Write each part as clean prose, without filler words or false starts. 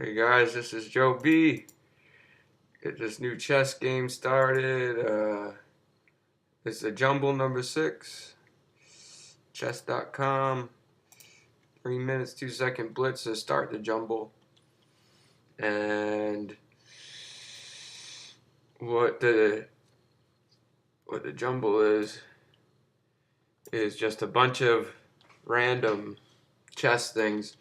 Hey guys, this is Joe B. Get this new chess game started. It's a Jumble number 6. Chess.com. 3 minutes, 2-second blitz to start the Jumble. And what the Jumble is just a bunch of random chess things.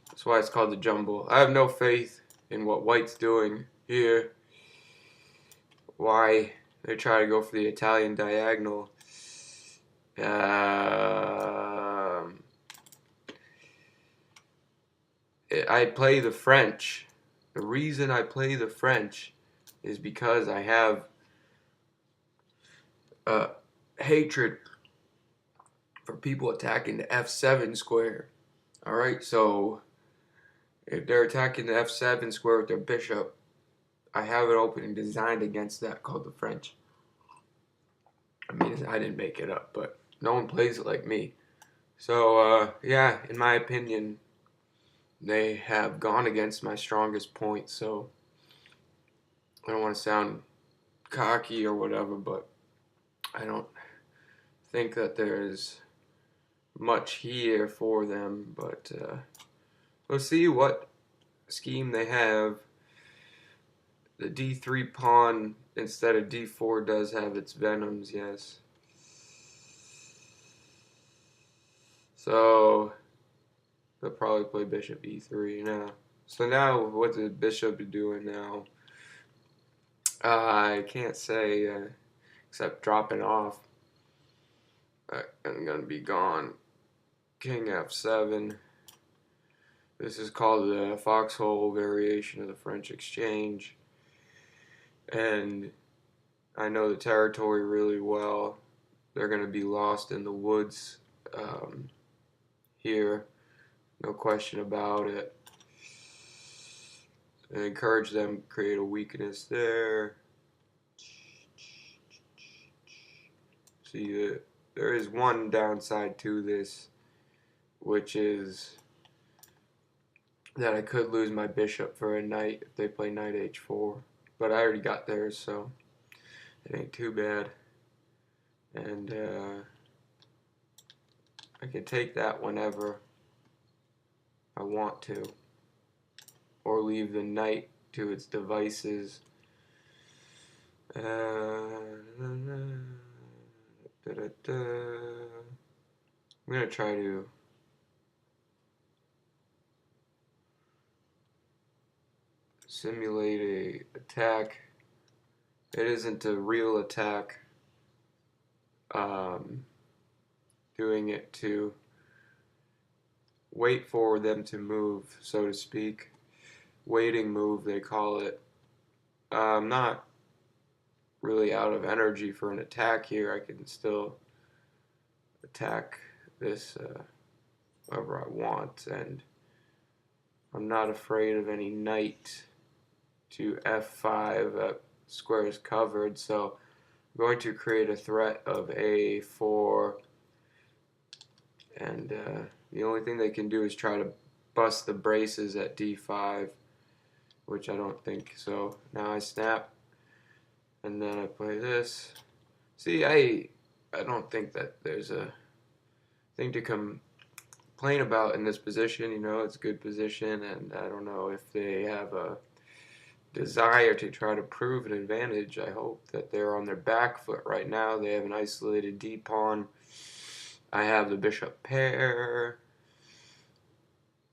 That's why it's called the Jumble. I have no faith in what White's doing here. Why they try to go for the Italian diagonal. I play the French. The reason I play the French is because I have hatred for people attacking the f7 square. Alright, so if they're attacking the f7 square with their bishop, I have an opening designed against that called the French. I mean, I didn't make it up, but no one plays it like me. So, yeah, in my opinion, they have gone against my strongest point, so I don't want to sound cocky or whatever, but I don't think that there's much here for them, but we'll see what scheme they have. The d3 pawn instead of d4 does have its venoms, yes. So they'll probably play bishop e3 now. So now what the bishop is doing now, I can't say except dropping off. I'm going to be gone. King f7. This is called the foxhole variation of the French exchange. And I know the territory really well. They're going to be lost in the woods here. No question about it. I encourage them to create a weakness there. See, there is one downside to this, which is that I could lose my bishop for a knight if they play knight h4. But I already got theirs, so it ain't too bad. And I can take that whenever I want to, or leave the knight to its devices. I'm going to try to simulate a attack. It isn't a real attack. Doing it to wait for them to move, so to speak. Waiting move, they call it. I'm not really out of energy for an attack here. I can still attack this wherever I want, and I'm not afraid of any knight to f5. That square is covered, so I'm going to create a threat of a4, and the only thing they can do is try to bust the braces at d5, which I don't think. So now I snap, and then I play this. See, I don't think that there's a thing to complain about in this position. You know, it's a good position, and I don't know if they have a desire to try to prove an advantage. I hope that they're on their back foot right now. They have an isolated d-pawn. I have the bishop pair.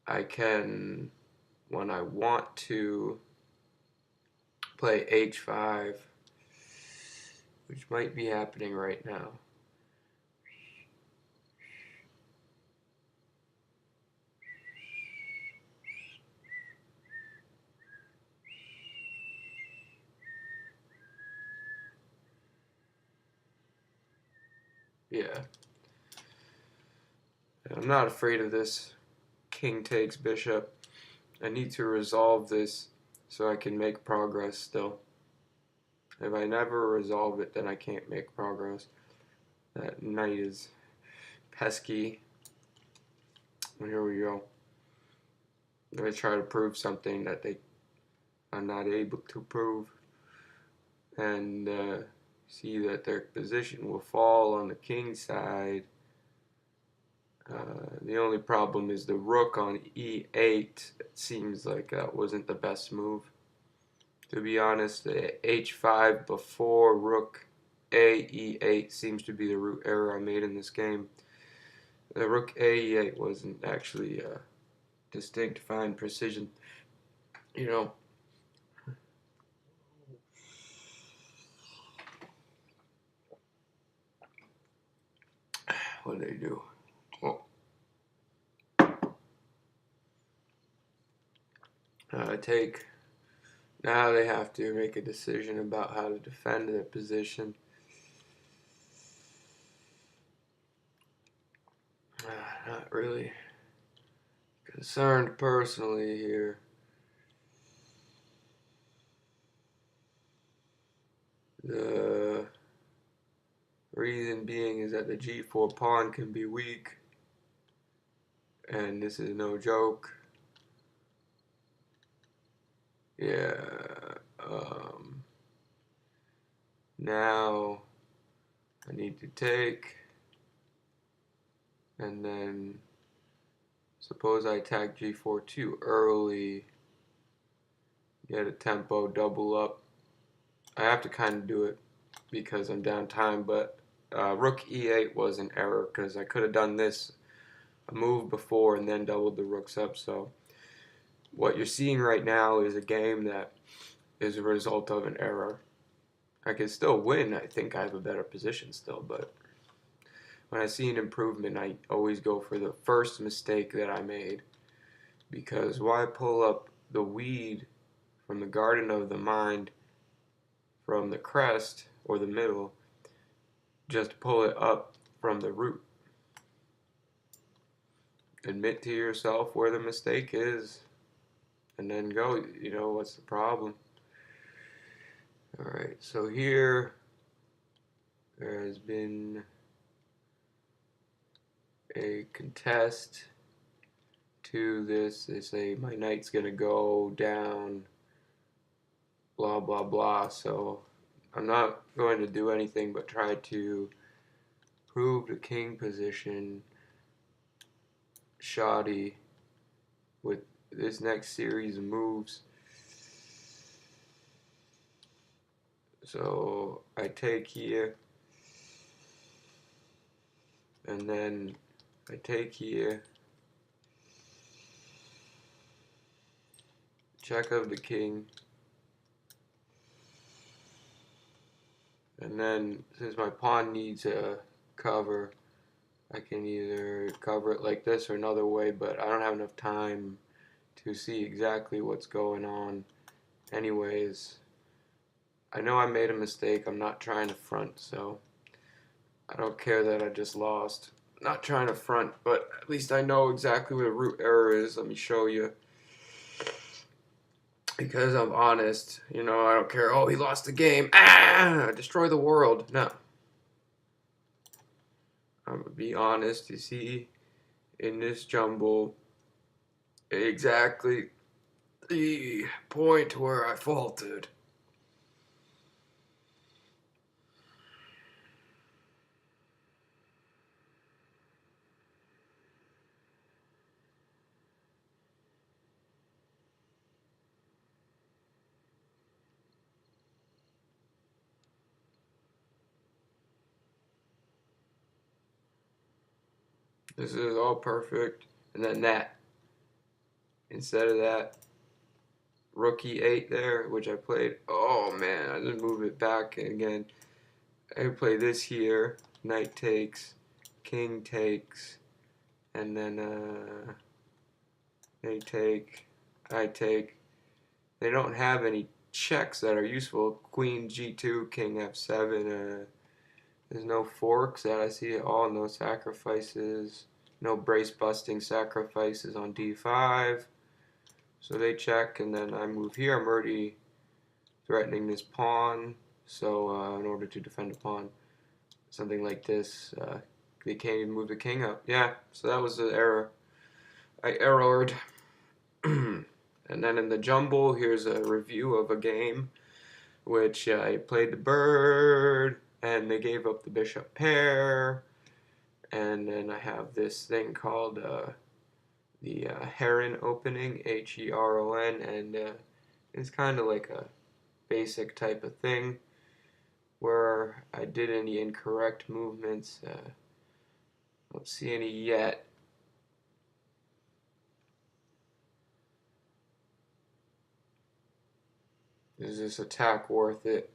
I can, when I want to, play h5, which might be happening right now. Yeah. I'm not afraid of this. King takes bishop. I need to resolve this so I can make progress still. If I never resolve it, then I can't make progress. That knight is pesky. Here we go. They try to prove something that they are not able to prove, and see that their position will fall on the king side. The only problem is the rook on e8. It seems like that wasn't the best move. To be honest, the h5 before rook a e8 seems to be the root error I made in this game. The rook a e8 wasn't actually distinct, fine precision. You know, what did they do? Well, take. Now they have to make a decision about how to defend their position. Not really concerned personally here. The reason being is that the g4 pawn can be weak, and this is no joke. Yeah. Now I need to take, and then suppose I attack g4 too early, get a tempo double up. I have to kind of do it because I'm down time, but rook e8 was an error because I could have done this a move before and then doubled the rooks up. So what you're seeing right now is a game that is a result of an error. I can still win. I think I have a better position still, but when I see an improvement, I always go for the first mistake that I made, because why pull up the weed from the garden of the mind from the crest or the middle, just pull it up from the root. Admit to yourself where the mistake is, and then go. You know, what's the problem? Alright, so here there has been a contest to this. They say my knight's gonna go down, blah blah blah. So I'm not going to do anything but try to prove the king position shoddy with this next series of moves. So I take here, and then I take here, check of the king, and then since my pawn needs a cover, I can either cover it like this or another way, but I don't have enough time to see exactly what's going on. Anyways, I know I made a mistake. I'm not trying to front, so I don't care that I just lost. Not trying to front, but at least I know exactly what a root error is. Let me show you. Because I'm honest, you know, I don't care. Oh, he lost the game. Ah, destroy the world. No. I'm gonna be honest. You see, in this jumble, exactly the point where I faltered. This is all perfect. And then that, instead of that, rook e8 there, which I played. Oh man, I just move it back again. I play this here. Knight takes, king takes, and then they take, I take. They don't have any checks that are useful. Queen g2, king f7. There's no forks that I see at all. No sacrifices. No brace busting sacrifices on d5. So they check, and then I move here. I'm already threatening this pawn. So in order to defend a pawn, something like this, they can't even move the king up. Yeah, so that was the error. I errored. And then in the jumble, here's a review of a game which I played the bird, and they gave up the bishop pair. And then I have this thing called the heron opening, Heron, and it's kind of like a basic type of thing where I did any incorrect movements. Don't see any yet. Is this attack worth it?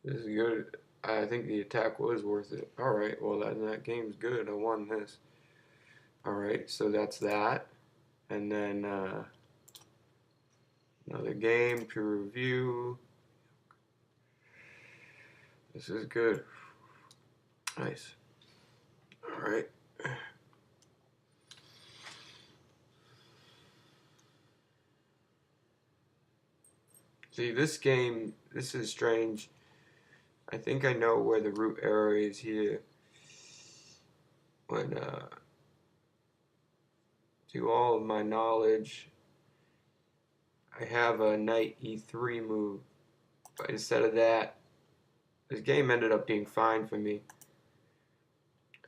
This is good. I think the attack was worth it. Alright, well then that game's good. I won this. Alright, so that's that. And then another game to review. This is good. Nice. Alright. See, this game, this is strange. I think I know where the root error is here. When, to all of my knowledge, I have a knight e3 move. But instead of that, this game ended up being fine for me.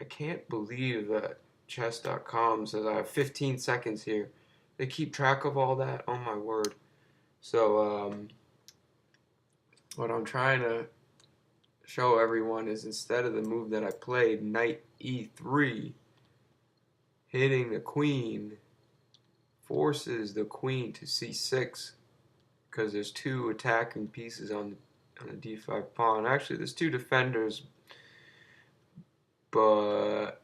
I can't believe that chess.com says I have 15 seconds here. They keep track of all that? Oh my word. So, what I'm trying to show everyone is instead of the move that I played, knight e3, hitting the queen forces the queen to c6 because there's two attacking pieces on the d5 pawn. Actually, there's two defenders, but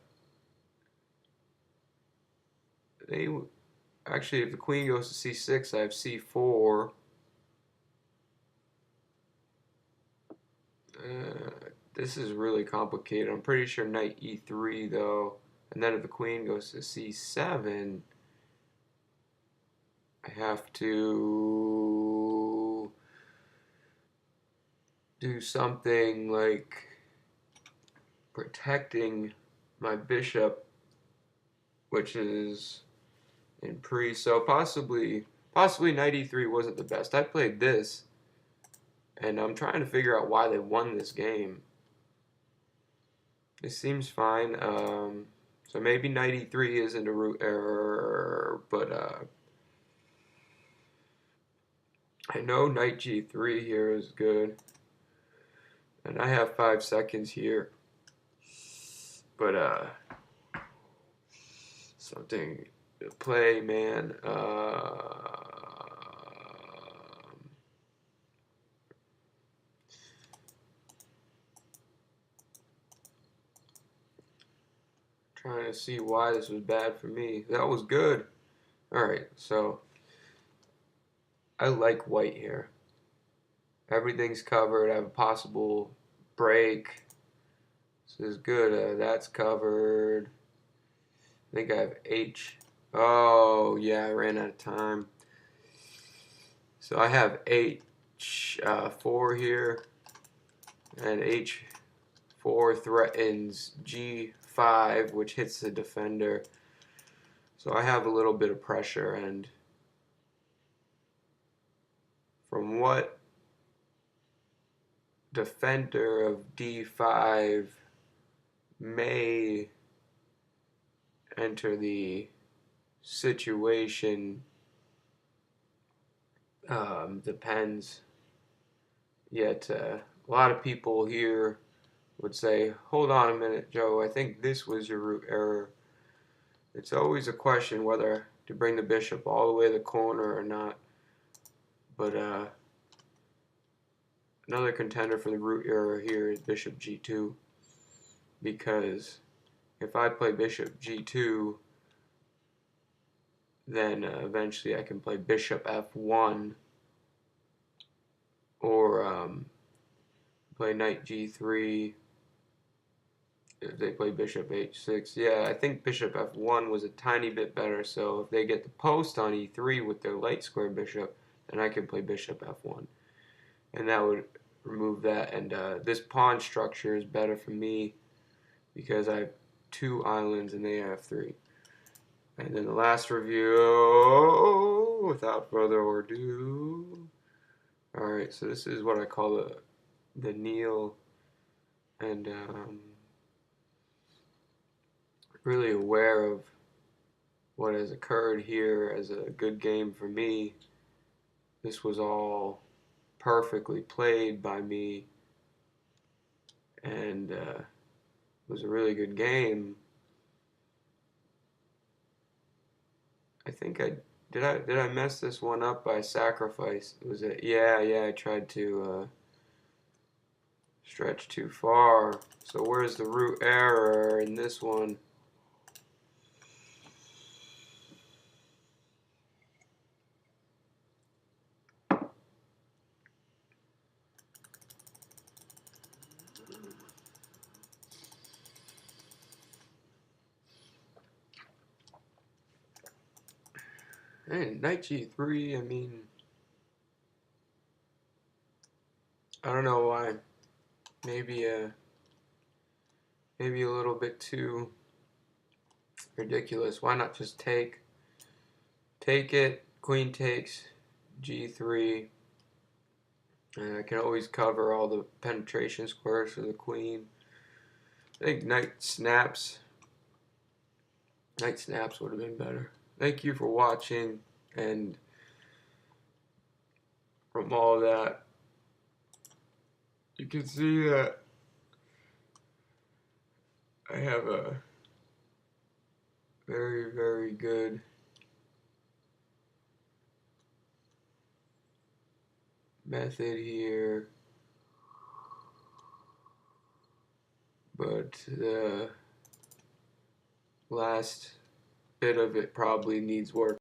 they actually, if the queen goes to c6, I have c4. This is really complicated. I'm pretty sure knight e3 though, and then if the queen goes to c7, I have to do something like protecting my bishop, which is in pre. So possibly knight e3 wasn't the best. I played this, and I'm trying to figure out why they won this game. It seems fine. So maybe knight e3 isn't a root error, but I know knight g3 here is good. And I have 5 seconds here. But something to play, man. Trying to see why this was bad for me. That was good. Alright, so I like white here. Everything's covered. I have a possible break. This is good. That's covered. I think I have H. Oh, yeah, I ran out of time. So I have H4 here. And H4 threatens G5, which hits the defender. So I have a little bit of pressure. And from what defender of D5 may enter the situation depends. Yet a lot of people here would say, hold on a minute, Joe, I think this was your root error. It's always a question whether to bring the bishop all the way to the corner or not. But another contender for the root error here is bishop g2, because if I play bishop g2, then eventually I can play bishop f1 or play knight g3 if they play bishop h6. Yeah, I think bishop f1 was a tiny bit better, so if they get the post on e3 with their light square bishop, then I can play bishop f1. And that would remove that. And this pawn structure is better for me because I have 2 islands and they have 3. And then the last review, without further ado. Alright, so this is what I call the kneel, and really aware of what has occurred here as a good game for me. This was all perfectly played by me, and it was a really good game. I think did I mess this one up by sacrifice? Was it? Yeah, I tried to stretch too far. So where's the root error in this one? And knight g3, I mean, I don't know why. Maybe a little bit too ridiculous. Why not just take it, queen takes, g3, and I can always cover all the penetration squares for the queen. I think knight snaps would have been better. Thank you for watching, and from all that, you can see that I have a very, very good method here, but the last bit of it probably needs work.